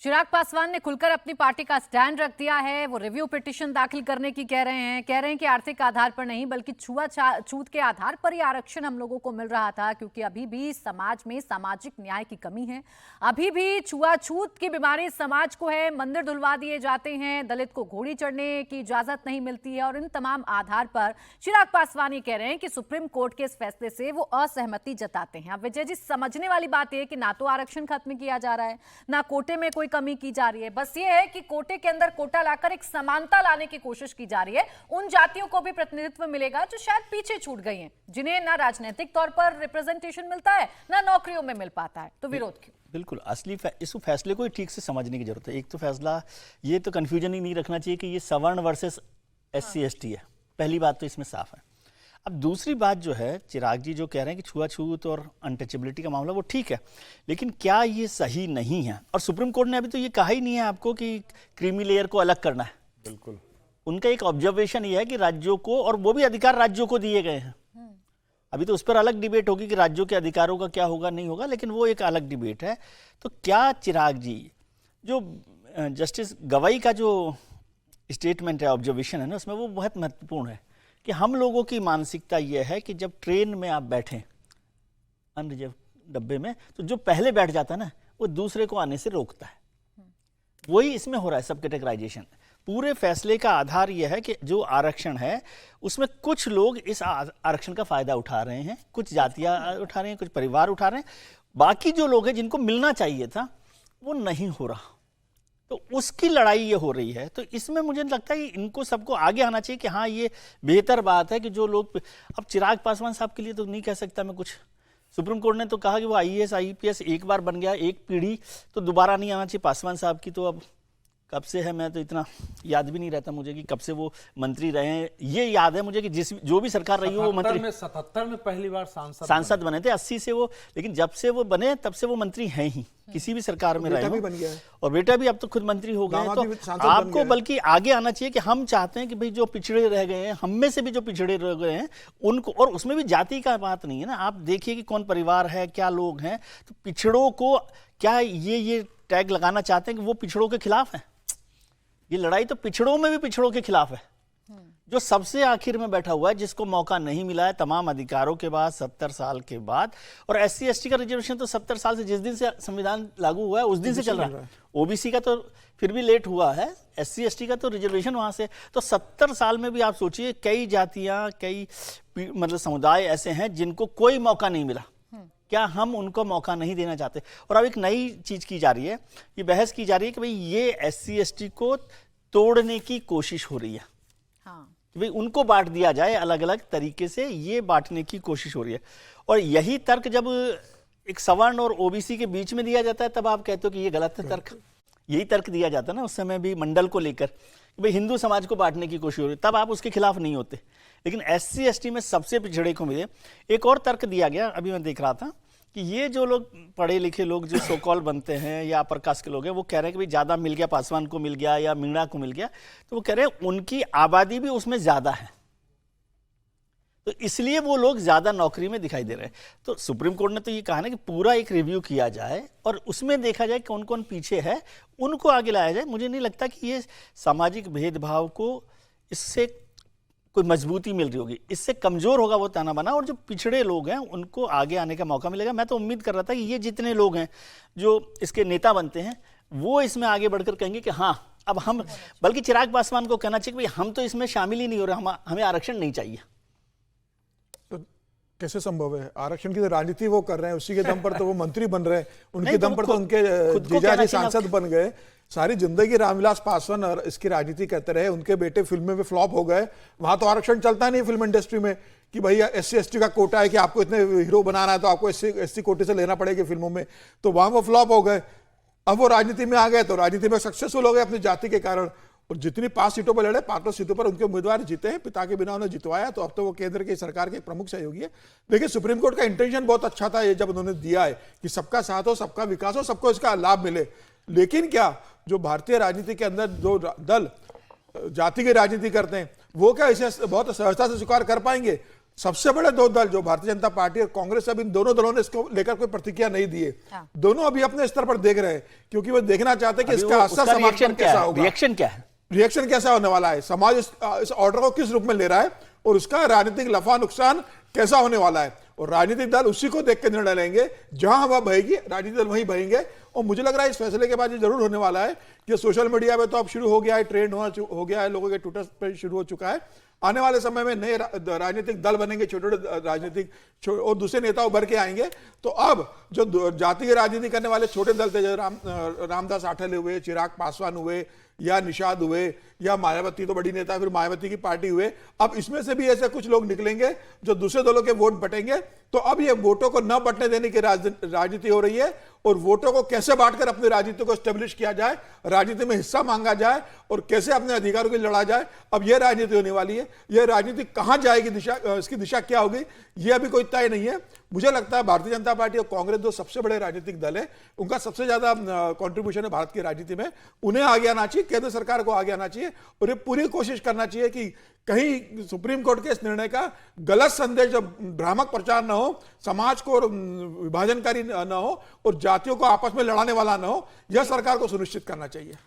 चिराग पासवान ने खुलकर अपनी पार्टी का स्टैंड रख दिया है। वो रिव्यू पिटीशन दाखिल करने की कह रहे हैं कि आर्थिक आधार पर नहीं बल्कि छूत के आधार पर ही आरक्षण हम लोगों को मिल रहा था, क्योंकि अभी भी समाज में सामाजिक न्याय की कमी है। अभी भी छुआछूत की बीमारी समाज को है। मंदिर धुलवा दिए जाते हैं, दलित को घोड़ी चढ़ने की इजाजत नहीं मिलती है। और इन तमाम आधार पर चिराग पासवान ये कह रहे हैं कि सुप्रीम कोर्ट के इस फैसले से वो असहमति जताते हैं। अब विजय जी, समझने वाली बात यह कि ना तो आरक्षण खत्म किया जा रहा है, ना कोटे में कोई कमी की जा रही है। बस ये है कि कोटे के अंदर कोटा लाकर एक समानता लाने की कोशिश की जा रही है। उन जातियों को भी प्रतिनिधित्व मिलेगा जो शायद पीछे छूट गई हैं, जिन्हें ना राजनीतिक तौर पर रिप्रेजेंटेशन मिलता है, ना नौकरियों में मिल पाता है। तो विरोध क्यों? बिल्कुल, असली इस फैसले को ठीक से समझने की जरूरत है। एक तो फैसला ये तो कंफ्यूजन ही नहीं रखना चाहिए कि ये सवर्ण वर्सेस SC ST है। पहली बात तो इसमें साफ है। अब दूसरी बात जो है, चिराग जी जो कह रहे हैं कि छुआछूत और अनटचेबिलिटी का मामला वो ठीक है, लेकिन क्या ये सही नहीं है? और सुप्रीम कोर्ट ने अभी तो ये कहा ही नहीं है आपको कि क्रीमी लेयर को अलग करना है। बिल्कुल, उनका एक ऑब्जर्वेशन ये है कि राज्यों को, और वो भी अधिकार राज्यों को दिए गए हैं। अभी तो उस पर अलग डिबेट होगी कि राज्यों के अधिकारों का क्या होगा नहीं होगा, लेकिन वो एक अलग डिबेट है। तो क्या चिराग जी जो जस्टिस गवाई का जो स्टेटमेंट है, ऑब्जर्वेशन है ना, उसमें वो बहुत महत्वपूर्ण है कि हम लोगों की मानसिकता यह है कि जब ट्रेन में आप बैठें अनरिजर्व डब्बे में, तो जो पहले बैठ जाता है ना, वो दूसरे को आने से रोकता है। वही इसमें हो रहा है, सब कैटेगराइजेशन। पूरे फैसले का आधार यह है कि जो आरक्षण है उसमें कुछ लोग इस आरक्षण का फायदा उठा रहे हैं, कुछ जातियां उठा रहे हैं, कुछ परिवार उठा रहे हैं। बाकी जो लोग हैं जिनको मिलना चाहिए था वो नहीं हो रहा, तो उसकी लड़ाई ये हो रही है। तो इसमें मुझे लगता है कि इनको सबको आगे आना चाहिए कि हाँ, ये बेहतर बात है कि जो लोग, अब चिराग पासवान साहब के लिए तो नहीं कह सकता मैं कुछ। सुप्रीम कोर्ट ने तो कहा कि वो IAS IPS एक बार बन गया, एक पीढ़ी तो दोबारा नहीं आना चाहिए। पासवान साहब की तो अब कब से है, मैं तो इतना याद भी नहीं रहता मुझे कि कब से वो मंत्री रहे हैं। ये याद है मुझे कि जो भी सरकार रही हो वो मंत्री 77 में पहली बार सांसद बने थे, 80 से वो, लेकिन जब से वो बने तब से वो मंत्री हैं ही, किसी भी सरकार में रहे। भी बन गया है और बेटा भी अब तो खुद मंत्री हो गए। तो आपको बल्कि आगे आना चाहिए कि हम चाहते हैं कि भाई जो पिछड़े रह गए हैं, हम में से भी जो पिछड़े रह गए हैं उनको, और उसमें भी जाति का बात नहीं है ना, आप देखिए कि कौन परिवार है, क्या लोग हैं। तो पिछड़ों को क्या ये टैग लगाना चाहते हैं कि वो पिछड़ों के खिलाफ है? ये लड़ाई तो पिछड़ों में भी पिछड़ों के खिलाफ है, जो सबसे आखिर में बैठा हुआ है, जिसको मौका नहीं मिला है तमाम अधिकारों के बाद 70 साल के बाद। और SC ST का रिजर्वेशन तो 70 साल से, जिस दिन से संविधान लागू हुआ है उस दिन से चल रहा है। OBC का तो फिर भी लेट हुआ है, SC ST का तो रिजर्वेशन वहां से। तो 70 साल में भी आप सोचिए कई जातियां, कई मतलब समुदाय ऐसे हैं जिनको कोई मौका नहीं मिला। क्या हम उनको मौका नहीं देना चाहते? और अब एक नई चीज की जा रही है, ये बहस की जा रही है कि भाई ये SC ST को तोड़ने की कोशिश हो रही है। हाँ। कि भाई उनको बांट दिया जाए अलग अलग तरीके से, ये बांटने की कोशिश हो रही है। और यही तर्क जब एक सवर्ण और OBC के बीच में दिया जाता है तब आप कहते हो कि ये गलत है तर्क। यही तर्क दिया जाता है ना उस समय भी मंडल को लेकर कि भाई हिंदू समाज को बांटने की कोशिश हो रही है, तब आप उसके खिलाफ नहीं होते। लेकिन SC ST में सबसे पिछड़े को मिले एक और तर्क दिया गया, अभी मैं देख रहा था कि ये जो लोग पढ़े लिखे लोग जो सो कॉल बनते हैं या अपर कास्ट के लोग हैं, वो कह रहे हैं कि भाई ज़्यादा मिल गया, पासवान को मिल गया या मीणा को मिल गया, तो वो कह रहे हैं उनकी आबादी भी उसमें ज़्यादा है, तो इसलिए वो लोग ज़्यादा नौकरी में दिखाई दे रहे हैं। तो सुप्रीम कोर्ट ने तो ये कहा ना कि पूरा एक रिव्यू किया जाए और उसमें देखा जाए कौन कौन पीछे है, उनको आगे लाया जाए। मुझे नहीं लगता कि ये सामाजिक भेदभाव को इससे कोई मजबूती मिल रही होगी, इससे कमजोर होगा वो ताना बना, और जो पिछड़े लोग हैं उनको आगे आने का मौका मिलेगा। मैं तो उम्मीद कर रहा था कि ये जितने लोग हैं जो इसके नेता बनते हैं वो इसमें आगे बढ़कर कहेंगे कि हाँ अब हम, बल्कि चिराग पासवान को कहना चाहिए कि भाई हम तो इसमें शामिल ही नहीं हो रहे, हमें आरक्षण नहीं चाहिए। तो कैसे संभव है? आरक्षण की राजनीति वो कर रहे हैं, उसी के दम पर तो वो मंत्री बन रहे हैं, उनके दम पर तो उनके जीजाजी सांसद बन गए। सारी जिंदगी रामविलास पासवान और इसकी राजनीति करते रहे, उनके बेटे फिल्में में फ्लॉप हो गए। वहां तो आरक्षण चलता नहीं फिल्म इंडस्ट्री में कि भैया SC ST का कोटा है कि आपको इतने हीरो बनाना है तो आपको SC कोटे से लेना पड़ेगा फिल्मों में, तो वहां वो फ्लॉप हो गए। अब वो राजनीति में आ गए तो राजनीति में सक्सेसफुल हो गए अपनी जाति के कारण, और जितनी 5 सीटों पर लड़े 5 सीटों पर उनके उम्मीदवार जीते हैं, पिता के बिना उन्हें जितवाया। तो अब तो वो केंद्र की सरकार के प्रमुख सहयोगी है। देखिए सुप्रीम कोर्ट का इंटेंशन बहुत अच्छा था ये जब उन्होंने दिया है कि सबका साथ हो, सबका विकास हो, सबको इसका लाभ मिले। लेकिन क्या जो भारतीय राजनीति के अंदर जो दल जाति की राजनीति करते हैं वो क्या इसे बहुत सहजता से स्वीकार कर पाएंगे? सबसे बड़े दो दल जो भारतीय जनता पार्टी और कांग्रेस, अब इन दोनों दलों ने इसको लेकर कोई प्रतिक्रिया नहीं दी है। हाँ। दोनों अभी अपने स्तर पर देख रहे हैं, क्योंकि वो देखना चाहते हैं कि इसका असर समाज रिएक्शन पर क्या कैसा है, होगा, रिएक्शन क्या है, रिएक्शन कैसा होने वाला है, समाज इस ऑर्डर को किस रूप में ले रहा है और उसका राजनीतिक लफा नुकसान कैसा होने वाला है। और राजनीतिक दल उसी को देख के निर्णय लेंगे, जहां हवा बहेगी राजनीतिक दल वहीं बहेंगे। और मुझे लग रहा है इस फैसले के बाद ये जरूर होने वाला है कि सोशल मीडिया पे तो अब शुरू हो गया है, ट्रेंड हो गया है, लोगों के ट्विटर पे शुरू हो चुका है। आने वाले समय में नए राजनीतिक दल बनेंगे, छोटे छोटे राजनीतिक और दूसरे नेता उभर के आएंगे। तो अब जो जाति की राजनीति करने वाले छोटे दल थे, जैसे रामदास आठवले हुए, चिराग पासवान हुए, या निषाद हुए, या मायावती तो बड़ी नेता फिर मायावती की पार्टी हुए, अब इसमें से भी ऐसे कुछ लोग निकलेंगे जो दूसरे दलों के वोट बटेंगे। तो अब ये वोटों को न बटने देने की राजनीति हो रही है, और वोटों को कैसे बांटकर अपनी राजनीति को स्टेब्लिश किया जाए, राजनीति में हिस्सा मांगा जाए और कैसे अपने अधिकारों की लड़ा जाए, अब यह राजनीति होने वाली है। यह राजनीति कहां जाएगी, इसकी दिशा क्या होगी, यह अभी कोई तय नहीं है। मुझे लगता है भारतीय जनता पार्टी और कांग्रेस जो सबसे बड़े राजनीतिक दल है, उनका सबसे ज्यादा कंट्रीब्यूशन है भारत की राजनीति में, उन्हें आगे आना चाहिए, केंद्र सरकार को आगे आना चाहिए और ये पूरी कोशिश करना चाहिए कि कहीं सुप्रीम कोर्ट के इस निर्णय का गलत संदेश, जब भ्रामक प्रचार न हो, समाज को विभाजनकारी न हो और जातियों को आपस में लड़ाने वाला न हो, यह सरकार को सुनिश्चित करना चाहिए।